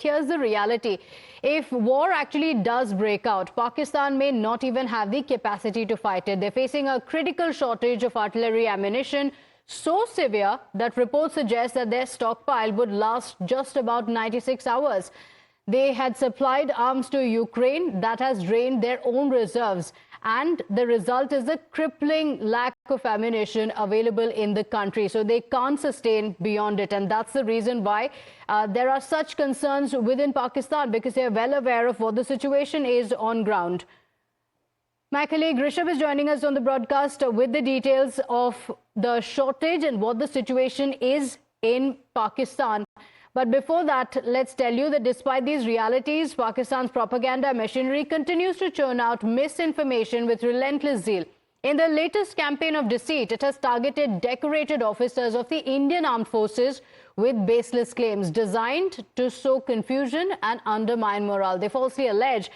Here's the reality. If war actually does break out, Pakistan may not even have the capacity to fight it. They're facing a critical shortage of artillery ammunition, so severe that reports suggest that their stockpile would last just about 96 hours. They had supplied arms to Ukraine that has drained their own reserves. And the result is a crippling lack of ammunition available in the country. So they can't sustain beyond it. And that's the reason why there are such concerns within Pakistan, because they're well aware of what the situation is on ground. My colleague Rishabh is joining us on the broadcast with the details of the shortage and what the situation is in Pakistan. But before that, let's tell you that despite these realities, Pakistan's propaganda machinery continues to churn out misinformation with relentless zeal. In the latest campaign of deceit, it has targeted decorated officers of the Indian Armed Forces with baseless claims designed to sow confusion and undermine morale. They falsely allege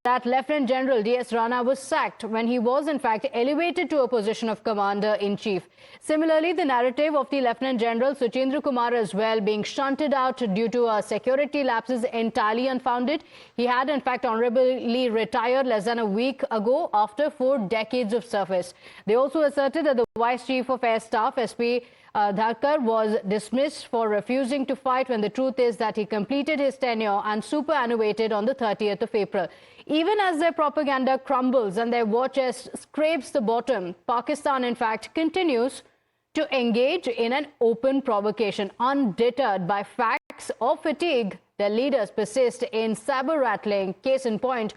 that Lieutenant General D.S. Rana was sacked when he was in fact elevated to a position of Commander-in-Chief. Similarly, the narrative of the Lieutenant General Suchendra Kumar as well being shunted out due to security lapses entirely unfounded. He had in fact honorably retired less than a week ago after 4 decades of service. They also asserted that the Vice Chief of Air Staff, SP Dharkar, was dismissed for refusing to fight, when the truth is that he completed his tenure and superannuated on the 30th of April. Even as their propaganda crumbles and their war chest scrapes the bottom, Pakistan in fact continues to engage in an open provocation. Undeterred by facts or fatigue, their leaders persist in saber-rattling. Case in point.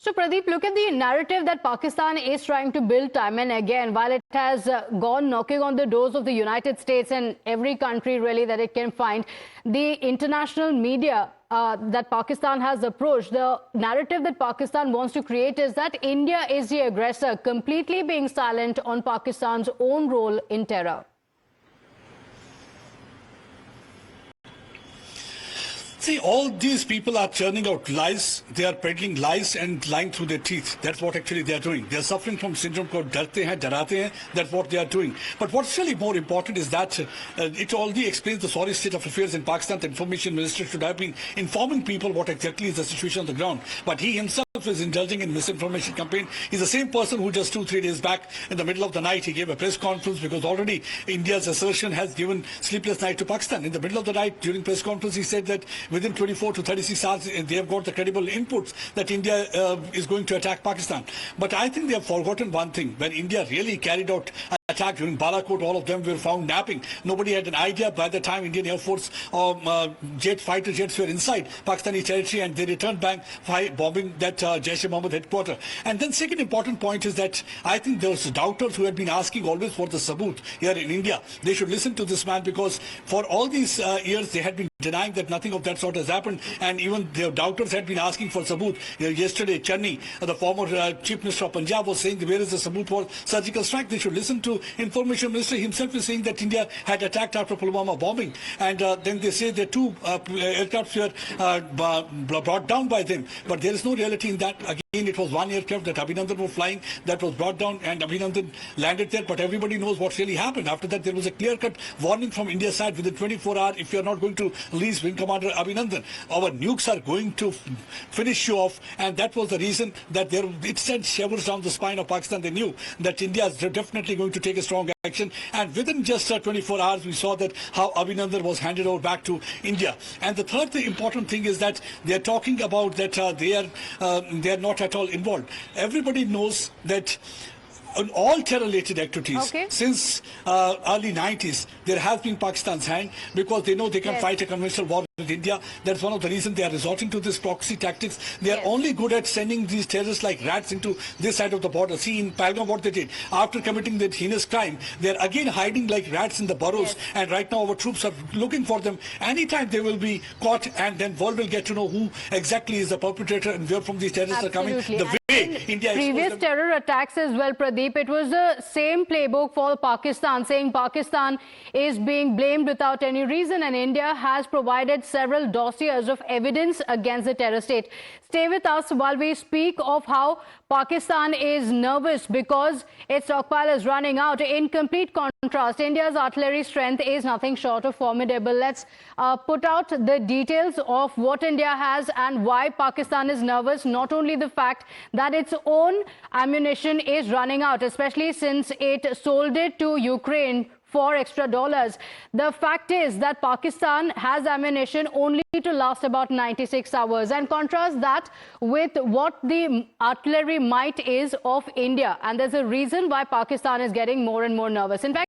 So, Pradeep, look at the narrative that Pakistan is trying to build time and again. While it has gone knocking on the doors of the United States and every country really that it can find, the international media that Pakistan has approached, the narrative that Pakistan wants to create is that India is the aggressor, completely being silent on Pakistan's own role in terror. See, all these people are churning out lies. They are peddling lies and lying through their teeth. That's what actually they are doing. They are suffering from syndrome called darte hain, darate hain. That's what they are doing. But what's really more important is that it already explains the sorry state of affairs in Pakistan. The information minister should have been informing people what exactly is the situation on the ground. But he himself is indulging in misinformation campaign. He's the same person who just 2-3 days back, in the middle of the night, he gave a press conference because already India's assertion has given sleepless night to Pakistan. In the middle of the night, during press conference, he said that within 24 to 36 hours, they have got the credible inputs that India is going to attack Pakistan. But I think they have forgotten one thing. When India really carried out attack during Balakot, all of them were found napping. Nobody had an idea by the time Indian Air Force fighter jets were inside Pakistani territory, and they returned back bombing that Jaish-e-Mohammed headquarters. And then second important point is that I think those doubters who had been asking always for the sabut here in India, they should listen to this man, because for all these years they had been denying that nothing of that sort has happened, and even the doubters had been asking for sabut. Yesterday, Channi, the former Chief Minister of Punjab, was saying where is the sabut for surgical strike. They should listen to Information Minister himself is saying that India had attacked after Pulwama bombing, and then they say the 2 aircrafts were brought down by them. But there is no reality in that. Again, it was 1 aircraft that Abhinandan was flying that was brought down, and Abhinandan landed there. But everybody knows what really happened. After that, there was a clear-cut warning from India's side within 24 hours: if you are not going to release Wing Commander Abhinandan, our nukes are going to finish you off. And that was the reason that it sent shivers down the spine of Pakistan. They knew that India is definitely going to take a strong action. And within just 24 hours, we saw that how Abhinandan was handed over back to India. And the third important thing is that they are talking about that they are not at all involved. Everybody knows that on all terror-related activities, since early 90s, there has been Pakistan's hand, because they know they can fight a conventional war with India. That's one of the reasons they are resorting to this proxy tactics. They are only good at sending these terrorists like rats into this side of the border. See in Pahalgam what they did. After committing that heinous crime, they are again hiding like rats in the burrows. And right now our troops are looking for them. Anytime they will be caught, and then world will get to know who exactly is the perpetrator and where from these terrorists are coming. The India Previous terror attacks as well, Pradeep, it was the same playbook for Pakistan, saying Pakistan is being blamed without any reason, and India has provided several dossiers of evidence against the terror state. Stay with us while we speak of how Pakistan is nervous because its stockpile is running out. In complete contrast, India's artillery strength is nothing short of formidable. Let's put out the details of what India has and why Pakistan is nervous. Not only the fact that its own ammunition is running out, especially since it sold it to Ukraine for extra dollars. The fact is that Pakistan has ammunition only to last about 96 hours, and contrast that with what the artillery might is of India. And there's a reason why Pakistan is getting more and more nervous. In fact,